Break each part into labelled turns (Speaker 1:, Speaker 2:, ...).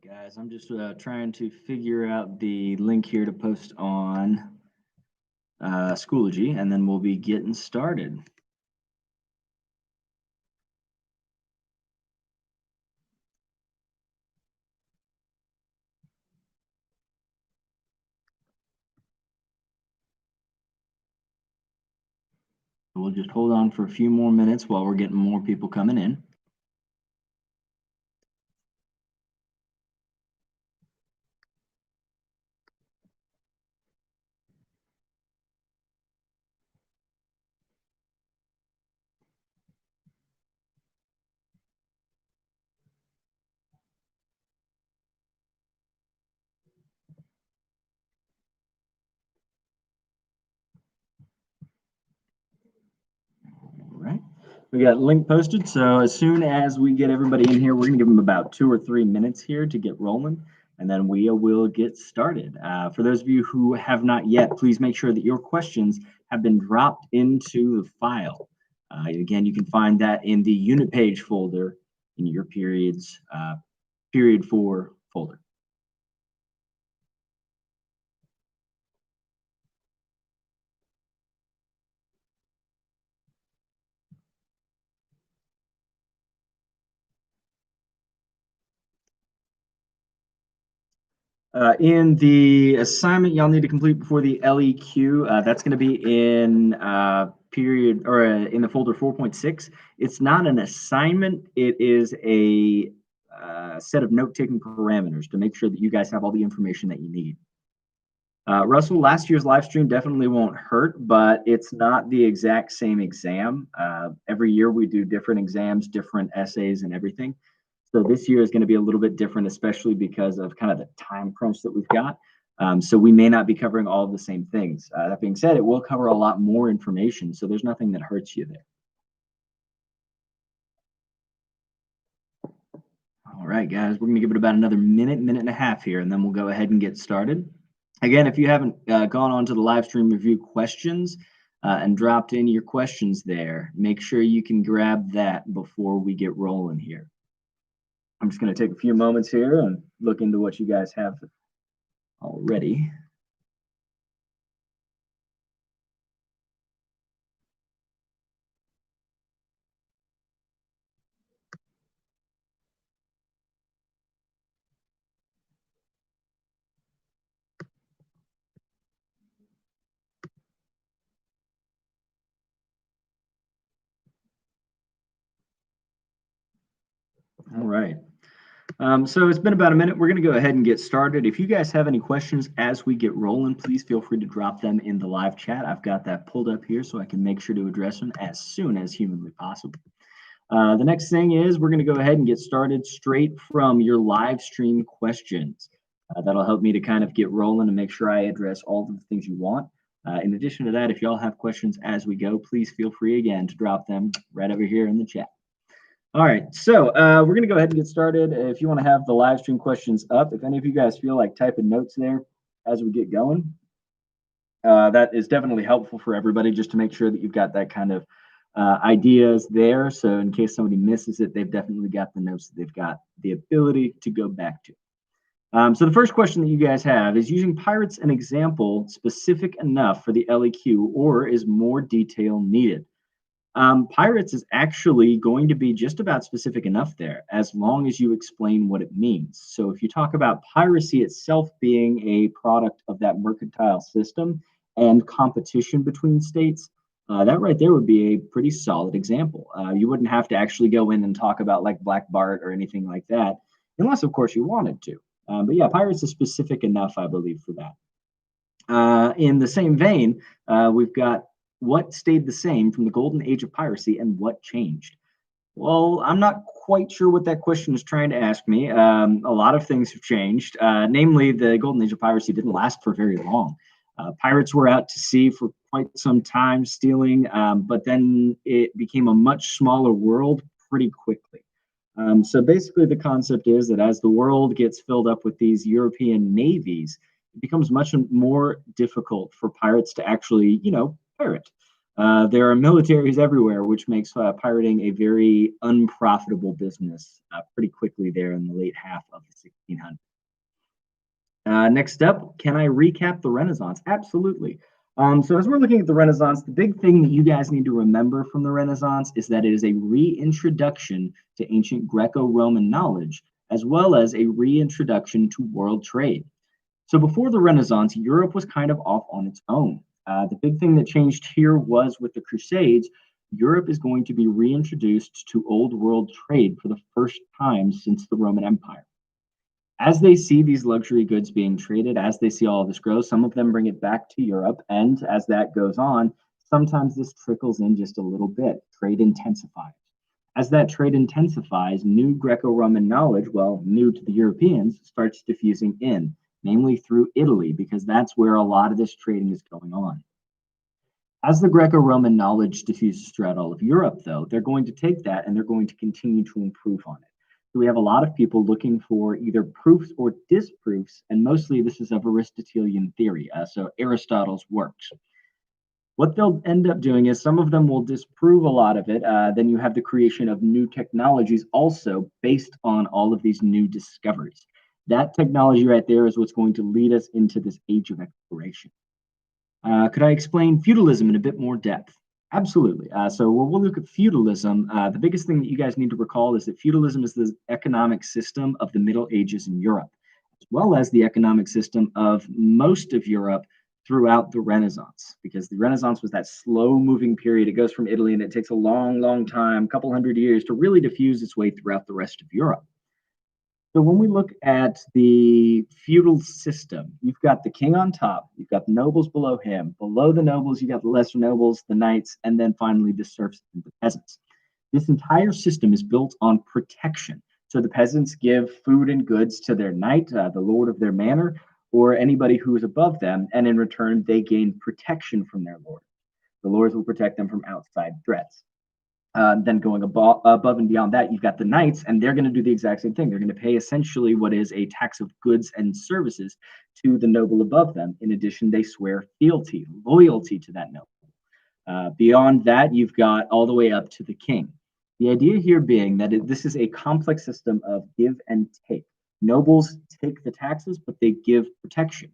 Speaker 1: Guys, I'm just trying to figure out the link here to post on Schoology, and then we'll be getting started. We'll just hold on for a few more minutes while we're getting more people coming in. All right. We got link posted, so as soon as we get everybody in here, we're going to give them about 2 or 3 minutes here to get rolling, and then we will get started. For those of you who have not yet, please make sure that your questions have been dropped into the file. Again, you can find that in the unit page folder in your periods, period 4 folder. In the assignment y'all need to complete before the LEQ, that's going to be in period or in the folder 4.6. It's not an assignment. It is a set of note-taking parameters to make sure that you guys have all the information that you need. Russell, last year's live stream definitely won't hurt, but it's not the exact same exam. Every year we do different exams, different essays and everything. So this year is going to be a little bit different, especially because of kind of the time crunch that we've got. So we may not be covering all of the same things. That being said, it will cover a lot more information, so there's nothing that hurts you there. All right, guys, we're going to give it about another minute and a half here, and then we'll go ahead and get started. Again, if you haven't gone on to the live stream review questions and dropped in your questions there, make sure you can grab that before we get rolling here. I'm just going to take a few moments here and look into what you guys have already. All right. So it's been about a minute. We're going to go ahead and get started. If you guys have any questions as we get rolling, please feel free to drop them in the live chat. I've got that pulled up here so I can make sure to address them as soon as humanly possible. The next thing is we're going to go ahead and get started straight from your live stream questions. That'll help me to kind of get rolling and make sure I address all of the things you want. In addition to that, if y'all have questions as we go, please feel free again to drop them right over here in the chat. All right, so we're going to go ahead and get started. If you want to have the live stream questions up, if any of you guys feel like typing notes there as we get going, that is definitely helpful for everybody just to make sure that you've got that kind of ideas there. So in case somebody misses it, they've definitely got the notes that they've got the ability to go back to. So the first question that you guys have is using pirates an example specific enough for the LEQ, or is more detail needed? Pirates is actually going to be just about specific enough there, as long as you explain what it means. So if you talk about piracy itself being a product of that mercantile system and competition between states, that right there would be a pretty solid example. You wouldn't have to actually go in and talk about like Black Bart or anything like that, unless of course you wanted to. But yeah, pirates is specific enough, I believe, for that. In the same vein, we've got what stayed the same from the golden age of piracy and what changed? Well, I'm not quite sure what that question is trying to ask me. A lot of things have changed. Namely, the golden age of piracy didn't last for very long. Pirates were out to sea for quite some time stealing, but then it became a much smaller world pretty quickly. So basically the concept is that as the world gets filled up with these European navies, it becomes much more difficult for pirates to actually, pirate. There are militaries everywhere, which makes pirating a very unprofitable business pretty quickly there in the late half of the 1600s. Next up, can I recap the Renaissance? Absolutely. So as we're looking at the Renaissance, the big thing that you guys need to remember from the Renaissance is that it is a reintroduction to ancient Greco-Roman knowledge, as well as a reintroduction to world trade. So before the Renaissance, Europe was kind of off on its own. The big thing that changed here was with the Crusades, Europe is going to be reintroduced to old world trade for the first time since the Roman Empire. As they see these luxury goods being traded, as they see all of this grow, some of them bring it back to Europe. And as that goes on, sometimes this trickles in just a little bit. Trade intensifies. As that trade intensifies, new Greco Roman knowledge, well, new to the Europeans, starts diffusing in, namely through Italy, because that's where a lot of this trading is going on. As the Greco Roman knowledge diffuses throughout all of Europe, though, they're going to take that and they're going to continue to improve on it. So we have a lot of people looking for either proofs or disproofs, and mostly this is of Aristotelian theory, so Aristotle's works. What they'll end up doing is some of them will disprove a lot of it. Then you have the creation of new technologies also based on all of these new discoveries. That technology right there is what's going to lead us into this age of exploration. Could I explain feudalism in a bit more depth? Absolutely. So when we'll look at feudalism, the biggest thing that you guys need to recall is that feudalism is the economic system of the Middle Ages in Europe, as well as the economic system of most of Europe throughout the Renaissance, because the Renaissance was that slow moving period. It goes from Italy and it takes a long, long time, a couple hundred years to really diffuse its way throughout the rest of Europe. So when we look at the feudal system, you've got the king on top, you've got the nobles below him. Below the nobles, you got the lesser nobles, the knights, and then finally the serfs and the peasants. This entire system is built on protection. So the peasants give food and goods to their knight, the lord of their manor, or anybody who is above them, and in return, they gain protection from their lord. The lords will protect them from outside threats. Then going above and beyond that, you've got the knights, and they're going to do the exact same thing. They're going to pay essentially what is a tax of goods and services to the noble above them. In addition, they swear fealty, loyalty to that noble. Beyond that, you've got all the way up to the king. The idea here being that this is a complex system of give and take. Nobles take the taxes, but they give protection.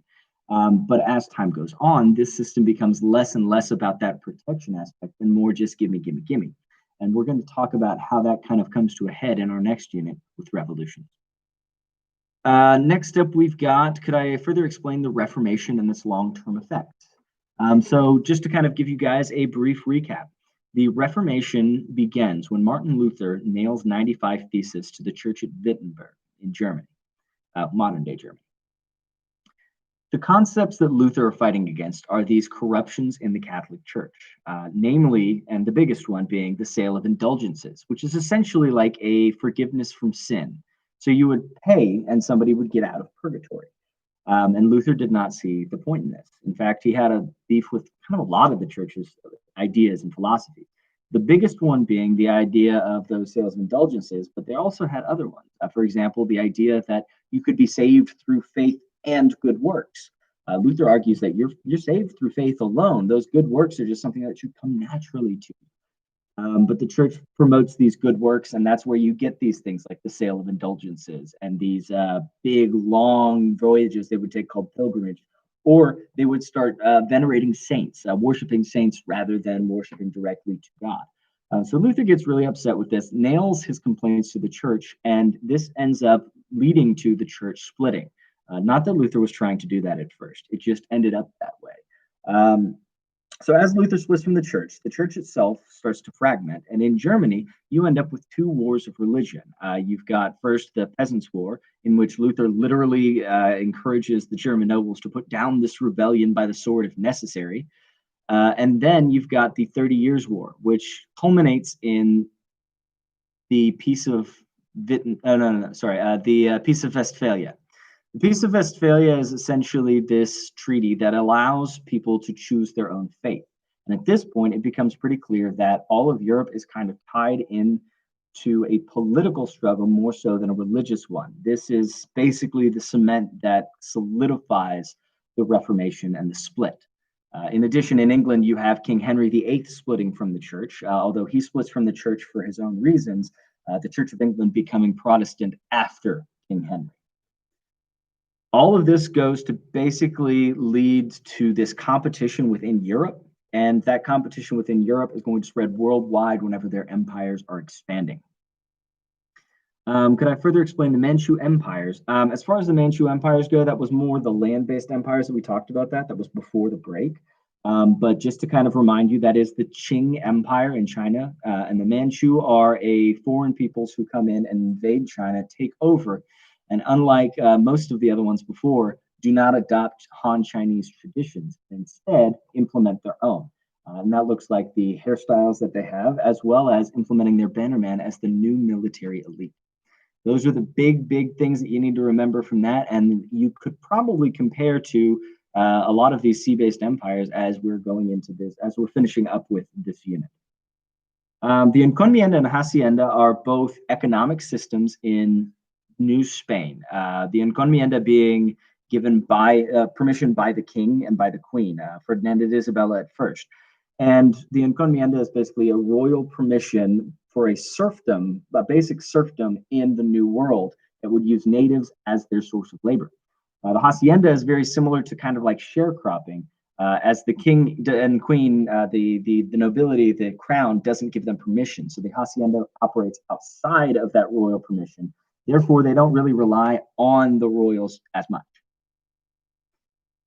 Speaker 1: But as time goes on, this system becomes less and less about that protection aspect and more just gimme, gimme, gimme. And we're going to talk about how that kind of comes to a head in our next unit with revolutions. Next up, we've got, could I further explain the Reformation and its long-term effects? So just to kind of give you guys a brief recap, the Reformation begins when Martin Luther nails 95 Theses to the church at Wittenberg in Germany, modern-day Germany. The concepts that Luther are fighting against are these corruptions in the Catholic Church, namely, and the biggest one being the sale of indulgences, which is essentially like a forgiveness from sin. So you would pay and somebody would get out of purgatory. And Luther did not see the point in this. In fact, he had a beef with kind of a lot of the church's ideas and philosophy. The biggest one being the idea of those sales of indulgences, but they also had other ones. For example, the idea that you could be saved through faith and good works. Luther argues that you're saved through faith alone. Those good works are just something that should come naturally to you. But the church promotes these good works, and that's where you get these things like the sale of indulgences and these big, long voyages they would take called pilgrimage, or they would start venerating saints, worshiping saints rather than worshiping directly to God. So Luther gets really upset with this, nails his complaints to the church, and this ends up leading to the church splitting. Not that Luther was trying to do that at first. It just ended up that way. So as Luther splits from the church itself starts to fragment. And in Germany, you end up with two wars of religion. You've got first the Peasants' War, in which Luther literally encourages the German nobles to put down this rebellion by the sword if necessary. And then you've got the 30 Years' War, which culminates in the Peace of the Peace of Westphalia. The Peace of Westphalia is essentially this treaty that allows people to choose their own faith. And at this point, it becomes pretty clear that all of Europe is kind of tied in to a political struggle more so than a religious one. This is basically the cement that solidifies the Reformation and the split. In addition, in England, you have King Henry VIII splitting from the church, although he splits from the church for his own reasons, the Church of England becoming Protestant after King Henry. All of this goes to basically lead to this competition within Europe, and that competition within Europe is going to spread worldwide whenever their empires are expanding. Could I further explain the Manchu Empires? As far as the Manchu Empires go, that was more the land-based empires that we talked about that was before the break. But just to kind of remind you, that is the Qing Empire in China, and the Manchu are a foreign peoples who come in and invade China, take over, and unlike most of the other ones before, do not adopt Han Chinese traditions, instead implement their own. And that looks like the hairstyles that they have, as well as implementing their bannerman as the new military elite. Those are the big things that you need to remember from that. And you could probably compare to a lot of these sea-based empires as we're going into this, as we're finishing up with this unit. The encomienda and hacienda are both economic systems in New Spain. The encomienda being given by permission by the king and by the queen, Ferdinand and Isabella at first. And the encomienda is basically a royal permission for a serfdom, a basic serfdom in the New World that would use natives as their source of labor. The hacienda is very similar to kind of like sharecropping, as the king and queen, the nobility, the crown doesn't give them permission. So the hacienda operates outside of that royal permission. Therefore, they don't really rely on the royals as much.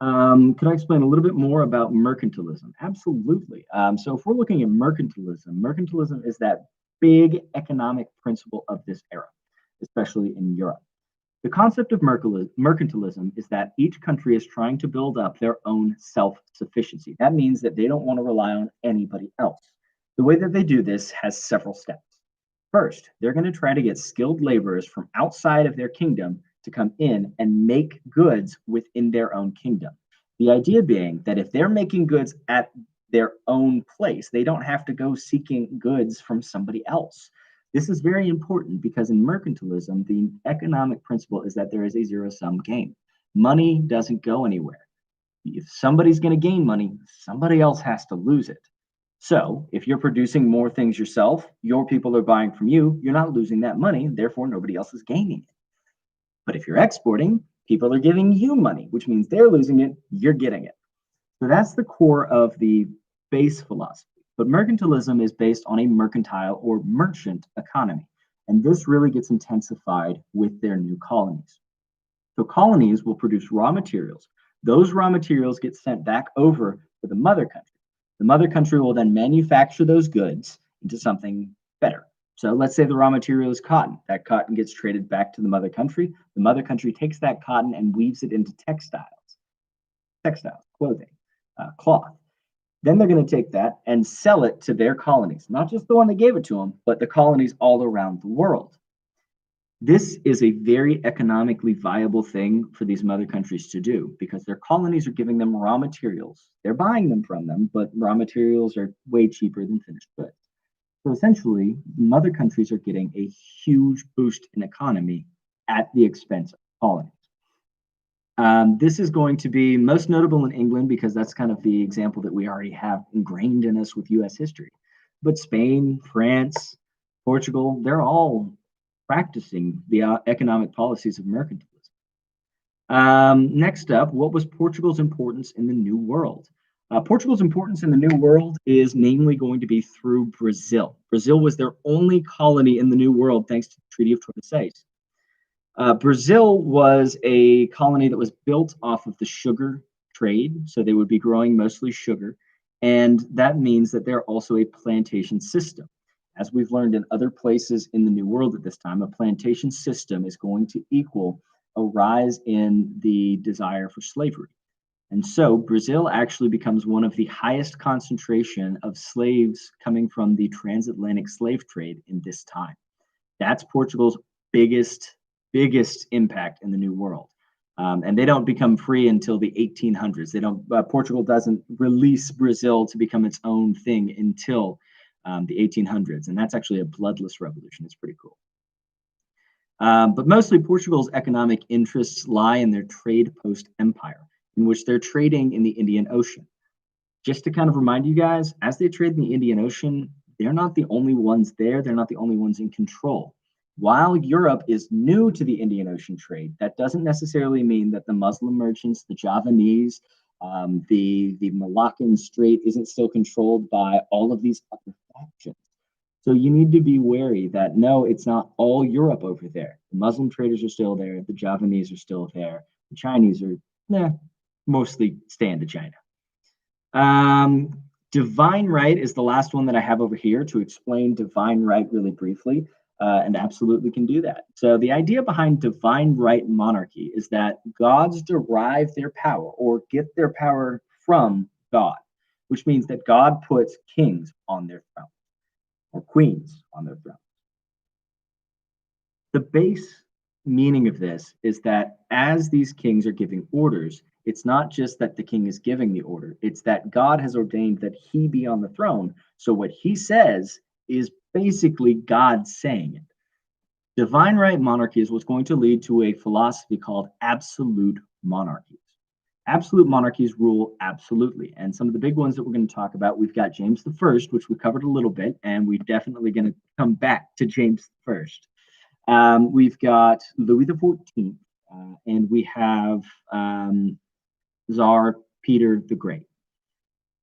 Speaker 1: Could I explain a little bit more about mercantilism? Absolutely. So if we're looking at mercantilism is that big economic principle of this era, especially in Europe. The concept of mercantilism is that each country is trying to build up their own self-sufficiency. That means that they don't want to rely on anybody else. The way that they do this has several steps. First, they're going to try to get skilled laborers from outside of their kingdom to come in and make goods within their own kingdom. The idea being that if they're making goods at their own place, they don't have to go seeking goods from somebody else. This is very important because in mercantilism, the economic principle is that there is a zero-sum game. Money doesn't go anywhere. If somebody's going to gain money, somebody else has to lose it. So if you're producing more things yourself, your people are buying from you, you're not losing that money, therefore nobody else is gaining it. But if you're exporting, people are giving you money, which means they're losing it, you're getting it. So that's the core of the base philosophy. But mercantilism is based on a mercantile or merchant economy. And this really gets intensified with their new colonies. So colonies will produce raw materials. Those raw materials get sent back over to the mother country. The mother country will then manufacture those goods into something better. So let's say the raw material is cotton. That cotton gets traded back to the mother country. The mother country takes that cotton and weaves it into textiles, clothing, cloth. Then they're going to take that and sell it to their colonies, not just the one that gave it to them, but the colonies all around the world. This is a very economically viable thing for these mother countries to do because their colonies are giving them raw materials. They're buying them from them, but raw materials are way cheaper than finished goods. So essentially, mother countries are getting a huge boost in economy at the expense of colonies. This is going to be most notable in England because that's kind of the example that we already have ingrained in us with US history. But Spain, France, Portugal, they're all practicing the economic policies of mercantilism. Next up, what was Portugal's importance in the New World? Portugal's importance in the New World is namely going to be through Brazil. Brazil was their only colony in the New World thanks to the Treaty of Tordesillas. Brazil was a colony that was built off of the sugar trade, so they would be growing mostly sugar, and that means that they're also a plantation system. As we've learned in other places in the New World at this time, a plantation system is going to equal a rise in the desire for slavery. And so Brazil actually becomes one of the highest concentration of slaves coming from the transatlantic slave trade in this time. That's Portugal's biggest impact in the New World. And they don't become free until the 1800s. Portugal doesn't release Brazil to become its own thing until the 1800s. And that's actually a bloodless revolution. It's pretty cool. But mostly Portugal's economic interests lie in their trade post empire, in which they're trading in the Indian Ocean. Just to kind of remind you guys, as they trade in the Indian Ocean, they're not the only ones there. They're not the only ones in control. While Europe is new to the Indian Ocean trade, that doesn't necessarily mean that the Muslim merchants, the Javanese, the Malaccan Strait isn't still controlled by all of these other factions. So you need to be wary that no, it's not all Europe over there. The Muslim traders are still there. The Javanese are still there. The Chinese are mostly staying to China. Divine right is the last one that I have over here to explain divine right really briefly, and absolutely can do that. So the idea behind divine right monarchy is that gods derive their power or get their power from God, which means that God puts kings on their throne or queens on their throne. The base meaning of this is that as these kings are giving orders, it's not just that the king is giving the order, it's that God has ordained that he be on the throne. So what he says is basically God saying it. Divine right monarchy is what's going to lead to a philosophy called absolute monarchies. Absolute monarchies rule absolutely. And some of the big ones that we're going to talk about, we've got James the First, which we covered a little bit, and we're definitely going to come back to James the First. We've got Louis the 14th, and we have Tsar Peter the Great.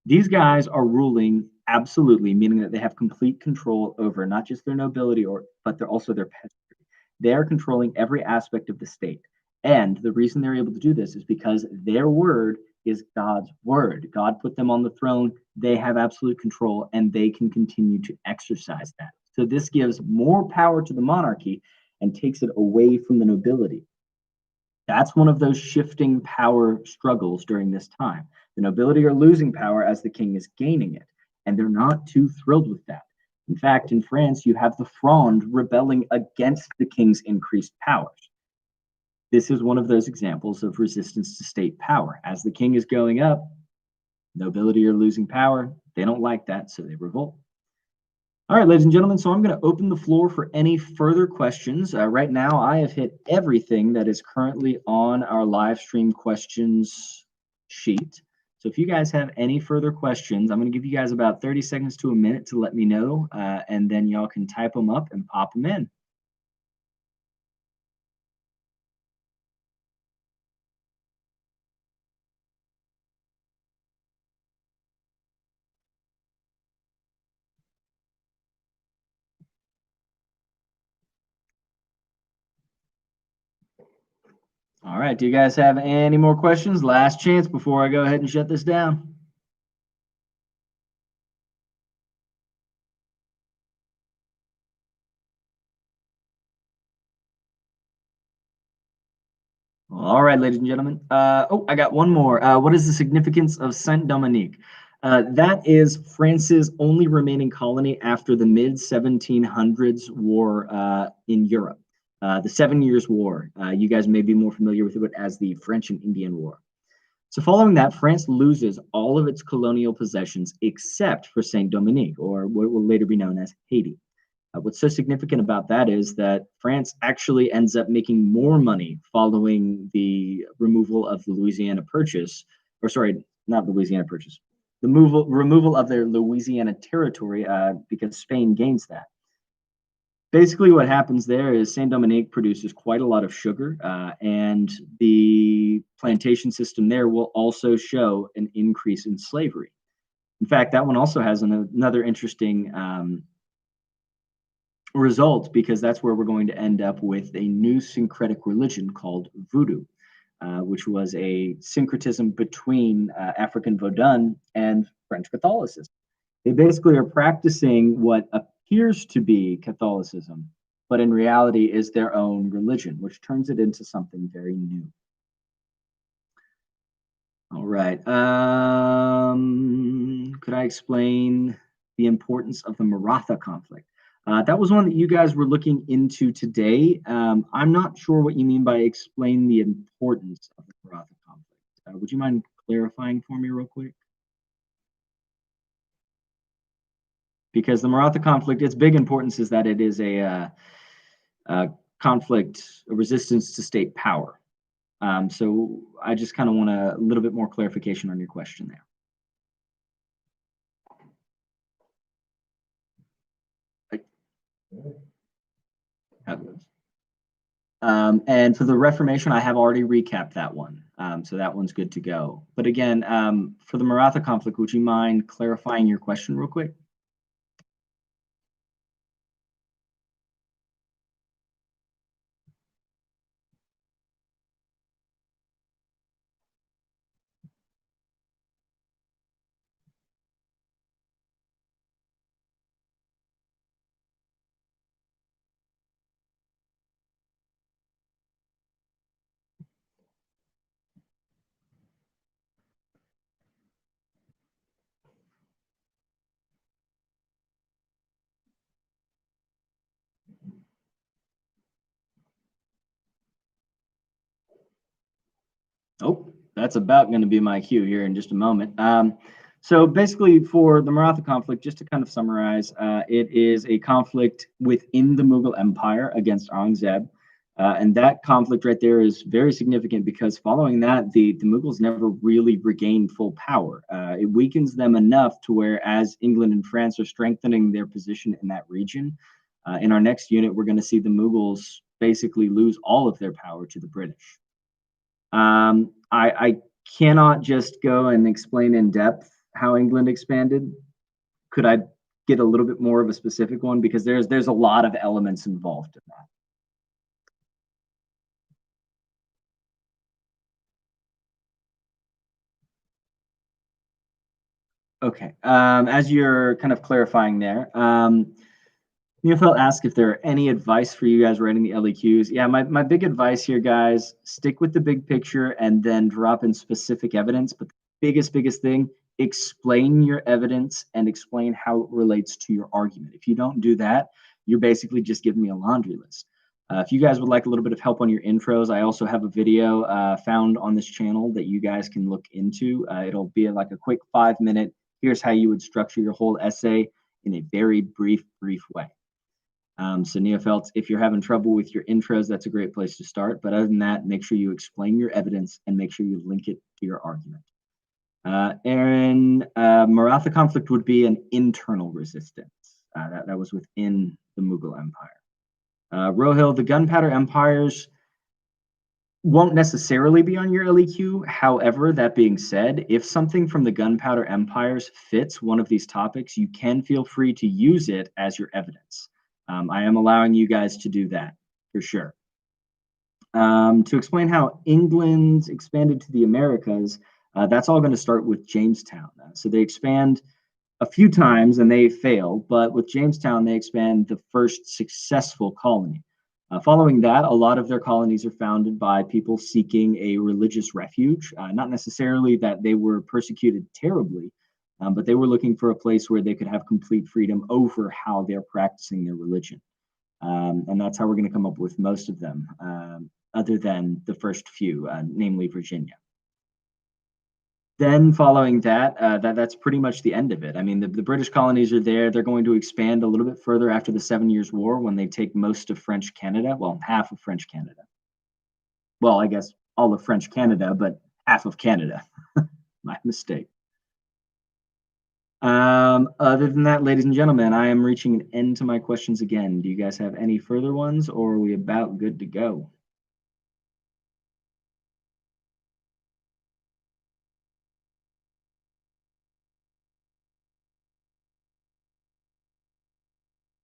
Speaker 1: These guys are ruling absolutely, meaning that they have complete control over not just their nobility, but they're also their peasantry. They are controlling every aspect of the state. And the reason they're able to do this is because their word is God's word. God put them on the throne. They have absolute control, and they can continue to exercise that. So this gives more power to the monarchy and takes it away from the nobility. That's one of those shifting power struggles during this time. The nobility are losing power as the king is gaining it, and they're not too thrilled with that. In fact, in France, you have the Fronde rebelling against the king's increased powers. This is one of those examples of resistance to state power. As the king is going up, nobility are losing power. They don't like that, so they revolt. All right, ladies and gentlemen, so I'm going to open the floor for any further questions. Right now, I have hit everything that is currently on our live stream questions sheet. So if you guys have any further questions, I'm going to give you guys about 30 seconds to a minute to let me know, and then y'all can type them up and pop them in. All right, do you guys have any more questions? Last chance before I go ahead and shut this down. All right, ladies and gentlemen. I got one more. What is the significance of Saint Dominique? That is France's only remaining colony after the mid 1700s war in Europe, the 7 Years' War. You guys may be more familiar with it as the French and Indian War. So, following that, France loses all of its colonial possessions except for Saint Dominique, or what will later be known as Haiti. What's so significant about that is that France actually ends up making more money following the removal of the Louisiana Purchase, or sorry, not Louisiana Purchase, the removal of their Louisiana territory because Spain gains that. Basically, what happens there is Saint Dominique produces quite a lot of sugar, and the plantation system there will also show an increase in slavery. In fact, that one also has another interesting result, because that's where we're going to end up with a new syncretic religion called voodoo, which was a syncretism between African Vodun and French Catholicism. They basically are practicing what appears to be Catholicism, but in reality is their own religion, which turns it into something very new. All right. Could I explain the importance of the Maratha conflict? That was one that you guys were looking into today. I'm not sure what you mean by explain the importance of the Maratha conflict. Would you mind clarifying for me real quick? Because the Maratha conflict, its big importance is that it is a conflict, a resistance to state power. So I just kind of want a little bit more clarification on your question there. How it goes. And for the Reformation, I have already recapped that one. So that one's good to go. But again, for the Maratha conflict, would you mind clarifying your question real quick? Oh, that's about going to be my cue here in just a moment. So basically, for the Maratha conflict, just to kind of summarize, it is a conflict within the Mughal Empire against Aurangzeb. And that conflict right there is very significant because following that, the Mughals never really regained full power. It weakens them enough to where, as England and France are strengthening their position in that region, in our next unit, we're going to see the Mughals basically lose all of their power to the British. I cannot just go and explain in depth how England expanded. Could I get a little bit more of a specific one? Because there's a lot of elements involved in that. Okay. As you're kind of clarifying there, Neofeld asked if there are any advice for you guys writing the LEQs. Yeah, my big advice here, guys, stick with the big picture and then drop in specific evidence. But the biggest thing, explain your evidence and explain how it relates to your argument. If you don't do that, you're basically just giving me a laundry list. If you guys would like a little bit of help on your intros, I also have a video found on this channel that you guys can look into. It'll be like a quick 5-minute, here's how you would structure your whole essay in a very brief way. So Neophytes, if you're having trouble with your intros, that's a great place to start. But other than that, make sure you explain your evidence and make sure you link it to your argument. Aaron, Maratha conflict would be an internal resistance. That was within the Mughal Empire. Rohil, the Gunpowder Empires won't necessarily be on your LEQ. However, that being said, if something from the Gunpowder Empires fits one of these topics, you can feel free to use it as your evidence. I am allowing you guys to do that for sure. To explain how England expanded to the Americas, that's all going to start with Jamestown. So they expand a few times and they fail, but with Jamestown, they expand the first successful colony. Following that, a lot of their colonies are founded by people seeking a religious refuge, not necessarily that they were persecuted terribly, but they were looking for a place where they could have complete freedom over how they're practicing their religion. And that's how we're going to come up with most of them, other than the first few, namely Virginia. Then following that, that's pretty much the end of it. I mean, the British colonies are there. They're going to expand a little bit further after the 7 Years' War when they take most of French Canada. Well, half of French Canada. Well, I guess all of French Canada, but half of Canada. My mistake. Other than that, ladies and gentlemen, I am reaching an end to my questions again. Do you guys have any further ones, or are we about good to go?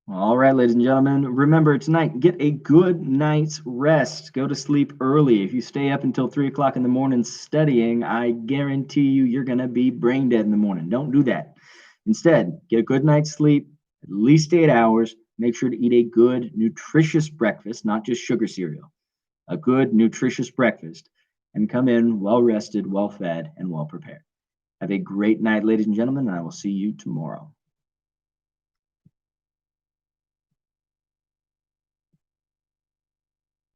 Speaker 1: All right, ladies and gentlemen, remember tonight, get a good night's rest. Go to sleep early. If you stay up until 3 o'clock in the morning studying, I guarantee you're going to be brain dead in the morning. Don't do that. Instead, get a good night's sleep, at least 8 hours. Make sure to eat a good, nutritious breakfast, not just sugar cereal. A good, nutritious breakfast, and come in well rested, well fed, and well prepared. Have a great night, ladies and gentlemen, and I will see you tomorrow.